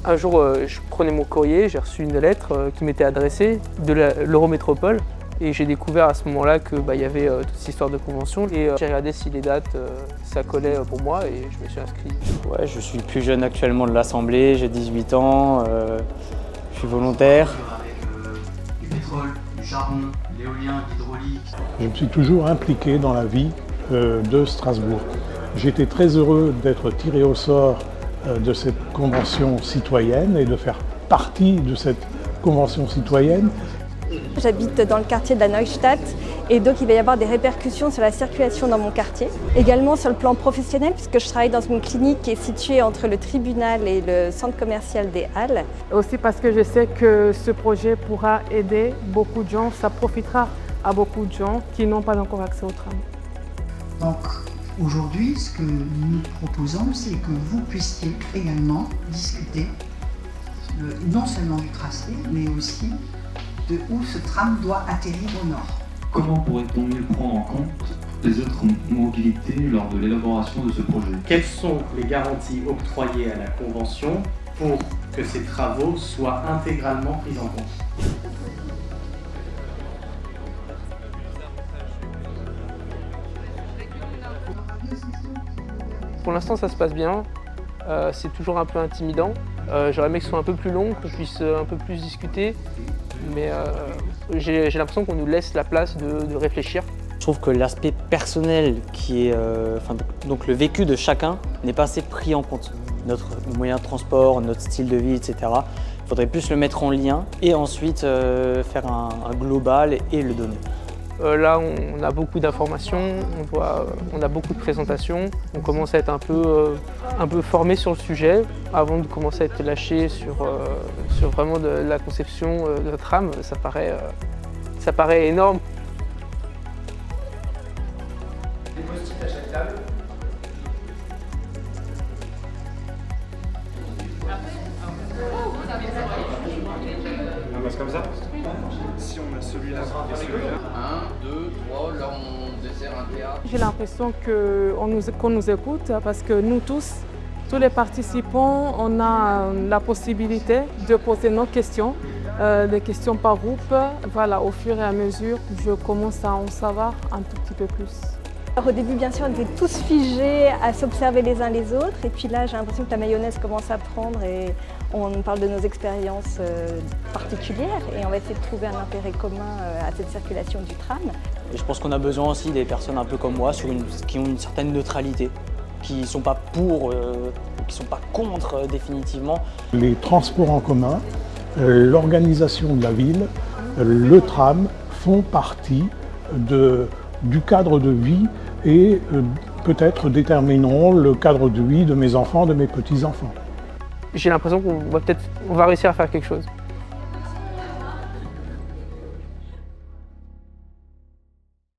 Un jour, je prenais mon courrier, j'ai reçu une lettre qui m'était adressée de l'Eurométropole et j'ai découvert à ce moment-là que y avait toute cette histoire de convention et j'ai regardé si les dates ça collait pour moi et je me suis inscrit. Ouais, je suis le plus jeune actuellement de l'Assemblée, j'ai 18 ans, je suis volontaire. Du pétrole, du charbon, l'éolien, l'hydraulique. Je me suis toujours impliqué dans la vie de Strasbourg. J'étais très heureux d'être tiré au sort de cette convention citoyenne et de faire partie de cette convention citoyenne. J'habite dans le quartier de la Neustadt et donc il va y avoir des répercussions sur la circulation dans mon quartier. Également sur le plan professionnel puisque je travaille dans une clinique qui est située entre le tribunal et le centre commercial des Halles. Aussi parce que je sais que ce projet pourra aider beaucoup de gens, ça profitera à beaucoup de gens qui n'ont pas encore accès au tram. Donc aujourd'hui, ce que nous proposons, c'est que vous puissiez également discuter non seulement du tracé, mais aussi de où ce tram doit atterrir au nord. Comment pourrait-on mieux prendre en compte les autres mobilités lors de l'élaboration de ce projet? Quelles sont les garanties octroyées à la Convention pour que ces travaux soient intégralement pris en compte? Pour l'instant, ça se passe bien. C'est toujours un peu intimidant. J'aurais aimé que ce soit un peu plus long, qu'on puisse un peu plus discuter. Mais j'ai l'impression qu'on nous laisse la place de réfléchir. Je trouve que l'aspect personnel qui est, donc le vécu de chacun n'est pas assez pris en compte. Notre moyen de transport, notre style de vie, etc. Il faudrait plus le mettre en lien et ensuite faire un global et le donner. Là, on a beaucoup d'informations, on a beaucoup de présentations. On commence à être un peu formé sur le sujet avant de commencer à être lâché sur vraiment de la conception de la trame. Ça paraît énorme. Des post-it à chaque table. On passe comme ça? Si on a celui-là et celui-là. 1, 2, 3, là on dessert un théâtre. J'ai l'impression qu'on nous écoute parce que nous tous les participants, on a la possibilité de poser nos questions, des questions par groupe. Voilà, au fur et à mesure, je commence à en savoir un tout petit peu plus. Alors, au début, bien sûr, on était tous figés à s'observer les uns les autres. Et puis là, j'ai l'impression que la mayonnaise commence à prendre et on parle de nos expériences particulières. Et on va essayer de trouver un intérêt commun à cette circulation du tram. Et je pense qu'on a besoin aussi des personnes un peu comme moi qui ont une certaine neutralité, qui ne sont pas pour, qui ne sont pas contre définitivement. Les transports en commun, l'organisation de la ville, le tram font partie du cadre de vie et peut-être détermineront le cadre de vie de mes enfants, de mes petits-enfants. J'ai l'impression qu'on va réussir à faire quelque chose.